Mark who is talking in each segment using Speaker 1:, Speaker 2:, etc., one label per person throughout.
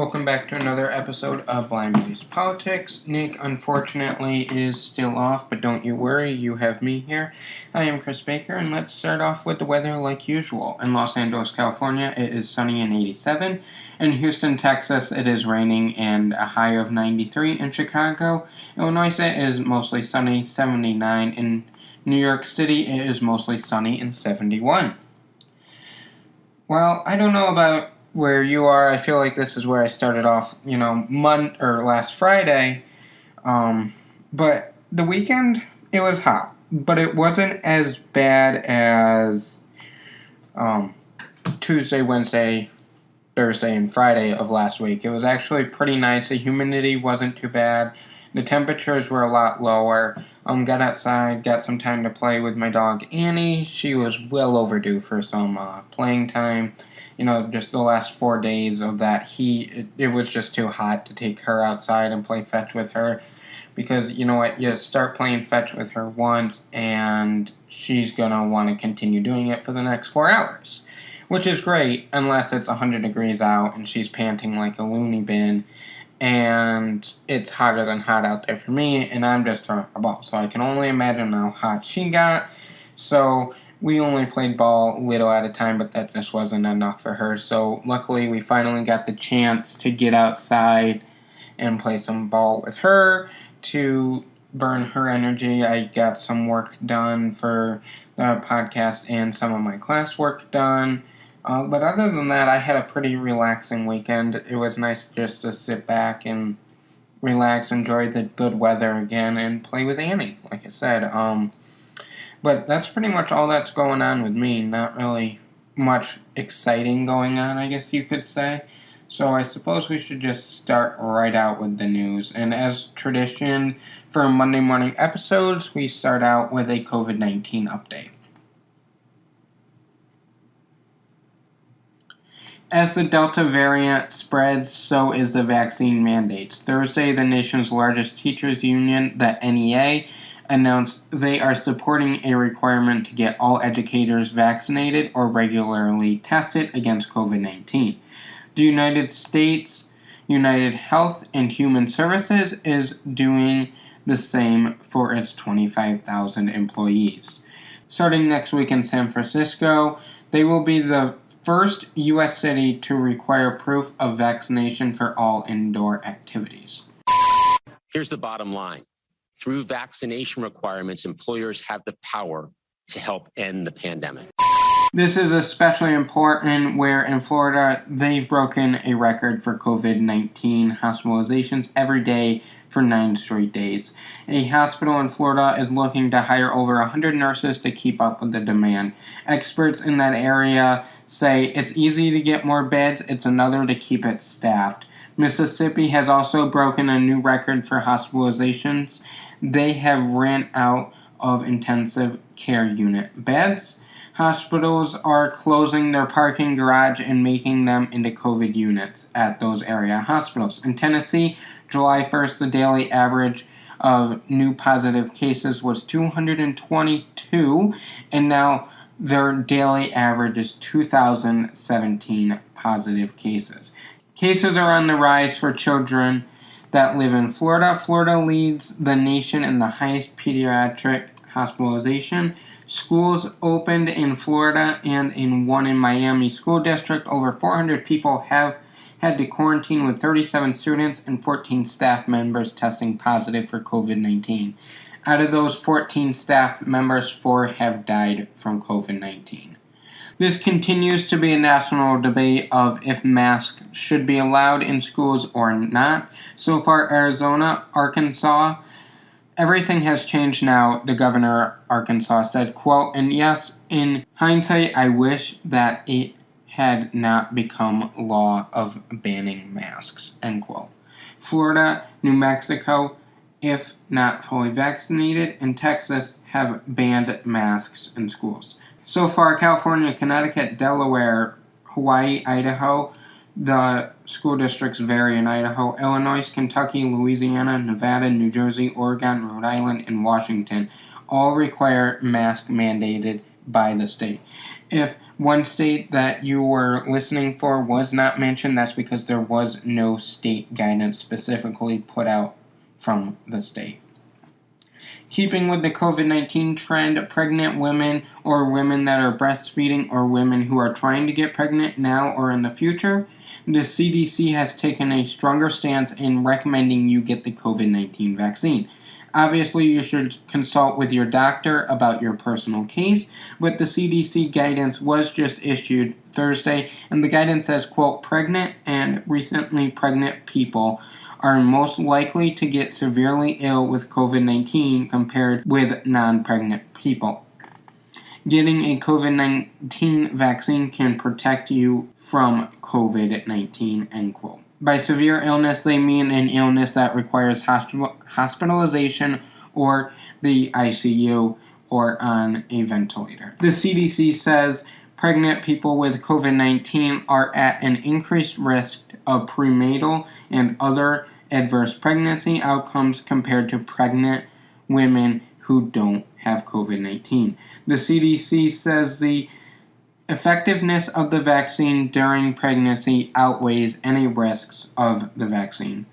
Speaker 1: Welcome back to another episode of Blind News Politics. Nick, unfortunately, is still off, but don't you worry, you have me here. I am Chris Baker, and let's start off with the weather like usual. In Los Angeles, California, it is sunny and 87. In Houston, Texas, it is raining and a high of 93. In Chicago, Illinois, it is mostly sunny, 79. In New York City, it is mostly sunny and 71. Well, I don't know about where you are. I feel like this is where I started off, last Friday. But the weekend, it was hot. But it wasn't as bad as Tuesday, Wednesday, Thursday, and Friday of last week. It was actually pretty nice. The humidity wasn't too bad. The temperatures were a lot lower. Got outside, got some time to play with my dog Annie. She was well overdue for some playing time. Just the last 4 days of that heat, it was just too hot to take her outside and play fetch with her. Because, you know what, you start playing fetch with her once, and she's going to want to continue doing it for the next 4 hours. Which is great, unless it's 100 degrees out and she's panting like a loony bin. And it's hotter than hot out there for me, and I'm just throwing a ball. So I can only imagine how hot she got. So we only played ball a little at a time, but that just wasn't enough for her. So luckily we finally got the chance to get outside and play some ball with her to burn her energy. I got some work done for the podcast and some of my classwork done. But other than that, I had a pretty relaxing weekend. It was nice just to sit back and relax, enjoy the good weather again, and play with Annie, like I said. But that's pretty much all that's going on with me. Not really much exciting going on, I guess you could say. So I suppose we should just start right out with the news. And as tradition for Monday morning episodes, we start out with a COVID-19 update. As the Delta variant spreads, so is the vaccine mandates. Thursday, the nation's largest teachers union, the NEA, announced they are supporting a requirement to get all educators vaccinated or regularly tested against COVID-19. The United States, United Health and Human Services is doing the same for its 25,000 employees. Starting next week in San Francisco, they will be the first U.S. city to require proof of vaccination for all indoor activities.
Speaker 2: Here's the bottom line. Through vaccination requirements, employers have the power to help end the pandemic.
Speaker 1: This is especially important where in Florida, they've broken a record for COVID-19 hospitalizations every day for 9 straight days. A hospital in Florida is looking to hire over 100 nurses to keep up with the demand. Experts in that area say it's easy to get more beds, it's another to keep it staffed. Mississippi has also broken a new record for hospitalizations. They have ran out of intensive care unit beds. Hospitals are closing their parking garage and making them into COVID units at those area hospitals. In Tennessee, July 1st, the daily average of new positive cases was 222, and now their daily average is 2,017 positive cases. Cases are on the rise for children that live in Florida. Florida leads the nation in the highest pediatric hospitalization. Schools opened in Florida and in one in Miami school district. Over 400 people have had to quarantine with 37 students and 14 staff members testing positive for COVID-19. Out of those 14 staff members, 4 have died from COVID-19. This continues to be a national debate of if masks should be allowed in schools or not. So far, Arizona, Arkansas, everything has changed now, the governor of Arkansas said, quote, and yes, in hindsight, I wish that it had not become law of banning masks, end quote. Florida, New Mexico, if not fully vaccinated, and Texas have banned masks in schools. So far, California, Connecticut, Delaware, Hawaii, Idaho, the school districts vary in Idaho, Illinois, Kentucky, Louisiana, Nevada, New Jersey, Oregon, Rhode Island, and Washington all require mask-mandated by the state. If one state that you were listening for was not mentioned, that's because there was no state guidance specifically put out from the state. Keeping with the COVID-19 trend, pregnant women or women that are breastfeeding or women who are trying to get pregnant now or in the future, the CDC has taken a stronger stance in recommending you get the COVID-19 vaccine. Obviously, you should consult with your doctor about your personal case, but the CDC guidance was just issued Thursday, and the guidance says, quote, pregnant and recently pregnant people are most likely to get severely ill with COVID-19 compared with non-pregnant people. Getting a COVID-19 vaccine can protect you from COVID-19, end quote. By severe illness, they mean an illness that requires hospitalization or the ICU or on a ventilator. The CDC says pregnant people with COVID-19 are at an increased risk of prenatal and other adverse pregnancy outcomes compared to pregnant women who don't have COVID-19. The CDC says the effectiveness of the vaccine during pregnancy outweighs any risks of the vaccine.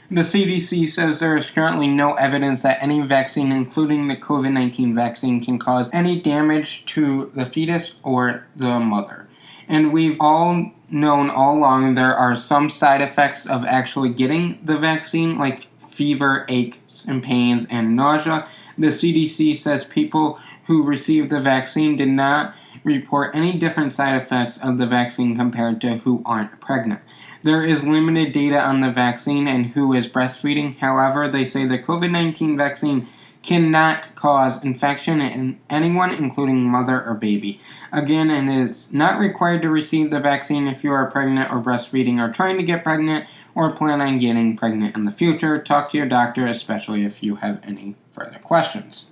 Speaker 1: The CDC says there is currently no evidence that any vaccine, including the COVID-19 vaccine, can cause any damage to the fetus or the mother. And we've all known all along there are some side effects of actually getting the vaccine, like fever, aches and pains, and nausea. The CDC says people who received the vaccine did not report any different side effects of the vaccine compared to who aren't pregnant. There is limited data on the vaccine and who is breastfeeding. However, they say the COVID-19 vaccine cannot cause infection in anyone, including mother or baby. Again, it is not required to receive the vaccine if you are pregnant or breastfeeding or trying to get pregnant or plan on getting pregnant in the future. Talk to your doctor, especially if you have any further questions.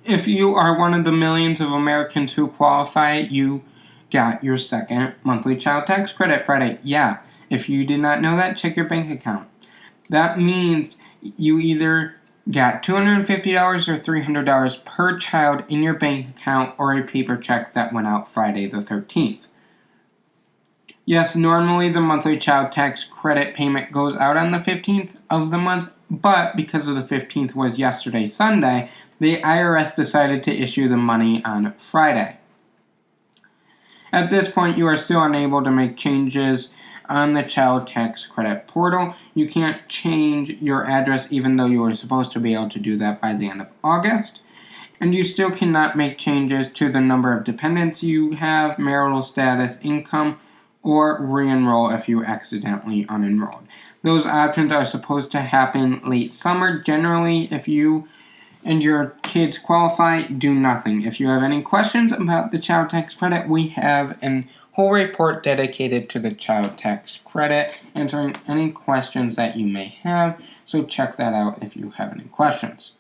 Speaker 1: If you are one of the millions of Americans who qualify, you got your second monthly child tax credit Friday. Yeah, if you did not know that, check your bank account. That means you either got $250 or $300 per child in your bank account or a paper check that went out Friday the 13th. Yes, normally the monthly child tax credit payment goes out on the 15th of the month, but because of the 15th was yesterday, Sunday, the IRS decided to issue the money on Friday. At this point, you are still unable to make changes on the child tax credit portal. You can't change your address even though you were supposed to be able to do that by the end of August. And you still cannot make changes to the number of dependents you have, marital status, income, or re-enroll if you accidentally unenrolled. Those options are supposed to happen late summer. Generally, if you and your kids qualify, do nothing. If you have any questions about the child tax credit, we have a whole report dedicated to the child tax credit, answering any questions that you may have, so check that out if you have any questions.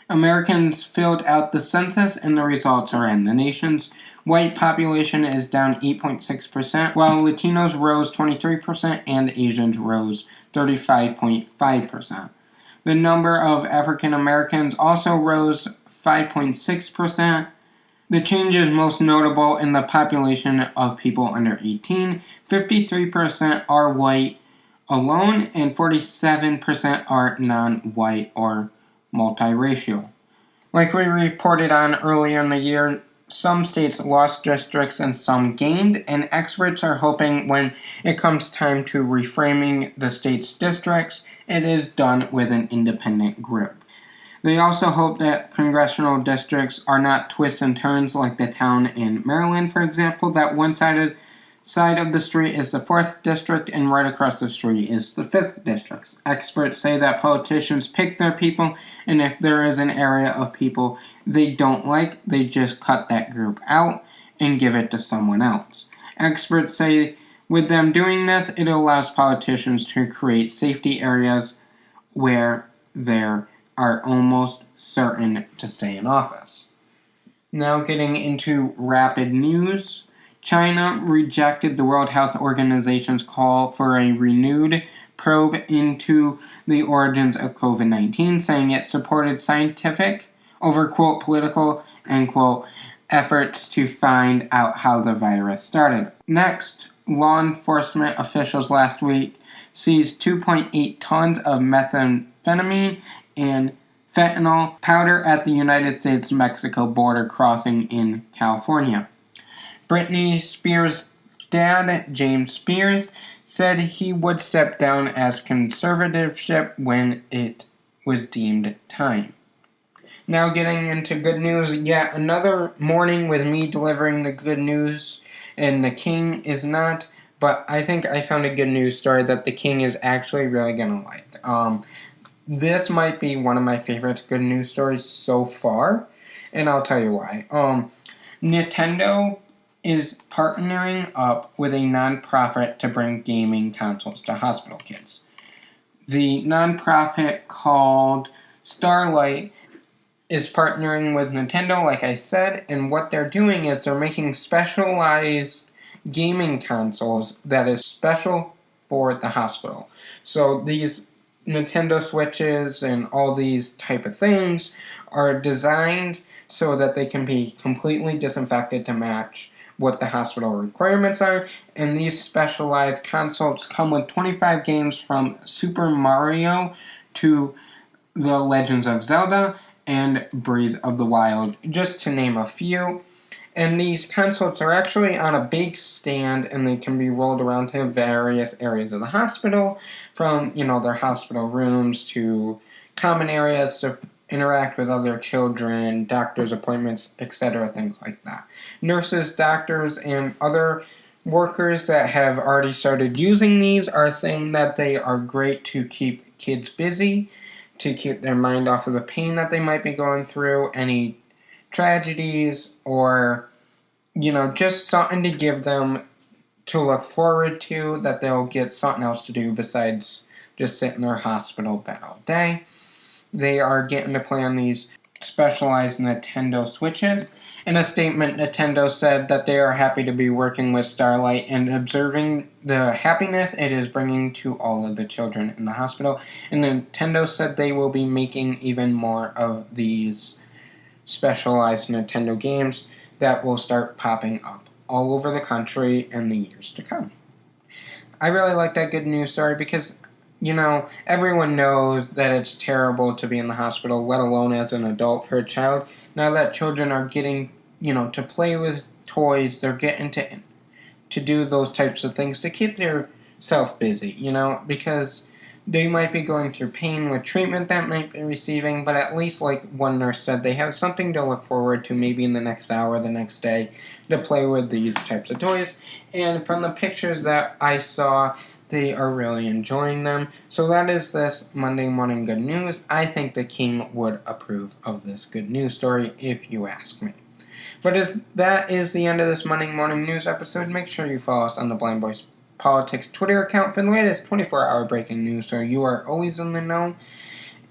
Speaker 1: Americans filled out the census and the results are in. The nation's white population is down 8.6%, while Latinos rose 23% and Asians rose 35.5%. The number of African Americans also rose 5.6%. The change is most notable in the population of people under 18. 53% are white alone, and 47% are non-white or multiracial. Like we reported on earlier in the year, some states lost districts and some gained, and experts are hoping when it comes time to reframing the state's districts, it is done with an independent group. They also hope that congressional districts are not twists and turns like the town in Maryland, for example, that one side of the street is the 4th district and right across the street is the 5th district. Experts say that politicians pick their people, and if there is an area of people they don't like, they just cut that group out and give it to someone else. Experts say with them doing this, it allows politicians to create safety areas where there are almost certain to stay in office. Now getting into rapid news. China rejected the World Health Organization's call for a renewed probe into the origins of COVID-19, saying it supported scientific over, quote, political, end quote, efforts to find out how the virus started. Next, law enforcement officials last week seized 2.8 tons of methamphetamine and fentanyl powder at the United States-Mexico border crossing in California. Britney Spears' dad, James Spears, said he would step down as conservatorship when it was deemed time. Now getting into good news, yet another morning with me delivering the good news, and the king is not, but I think I found a good news story that the king is actually really going to like. This might be one of my favorite good news stories so far, and I'll tell you why. Nintendo is partnering up with a nonprofit to bring gaming consoles to hospital kids. The nonprofit called Starlight is partnering with Nintendo, like I said, and what they're doing is they're making specialized gaming consoles that is special for the hospital. So these Nintendo Switches and all these type of things are designed so that they can be completely disinfected to match what the hospital requirements are, and these specialized consoles come with 25 games from Super Mario to The Legends of Zelda and Breath of the Wild, just to name a few. And these consoles are actually on a big stand, and they can be rolled around to various areas of the hospital, from, their hospital rooms to common areas to interact with other children, doctors' appointments, etc., things like that. Nurses, doctors, and other workers that have already started using these are saying that they are great to keep kids busy, to keep their mind off of the pain that they might be going through, any tragedies, or, just something to give them to look forward to, that they'll get something else to do besides just sit in their hospital bed all day. They are getting to play on these specialized Nintendo Switches. In a statement, Nintendo said that they are happy to be working with Starlight and observing the happiness it is bringing to all of the children in the hospital. And Nintendo said they will be making even more of these specialized Nintendo games that will start popping up all over the country in the years to come. I really like that good news story because, everyone knows that it's terrible to be in the hospital, let alone as an adult for a child. Now that children are getting, to play with toys, they're getting to do those types of things to keep their self busy, because they might be going through pain with treatment that might be receiving, but at least, like one nurse said, they have something to look forward to maybe in the next hour, the next day, to play with these types of toys. And from the pictures that I saw, they are really enjoying them. So that is this Monday morning good news. I think the king would approve of this good news story, if you ask me. But that is the end of this Monday morning news episode. Make sure you follow us on the Blind Boys Politics Twitter account for the latest 24-hour breaking news so you are always in the know.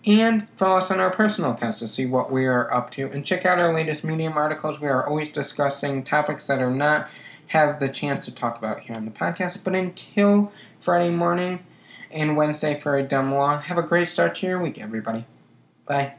Speaker 1: And follow us on our personal accounts to see what we are up to. And check out our latest Medium articles. We are always discussing topics that are not have the chance to talk about here on the podcast. But until Friday morning and Wednesday for a dumb law, have a great start to your week, everybody. Bye.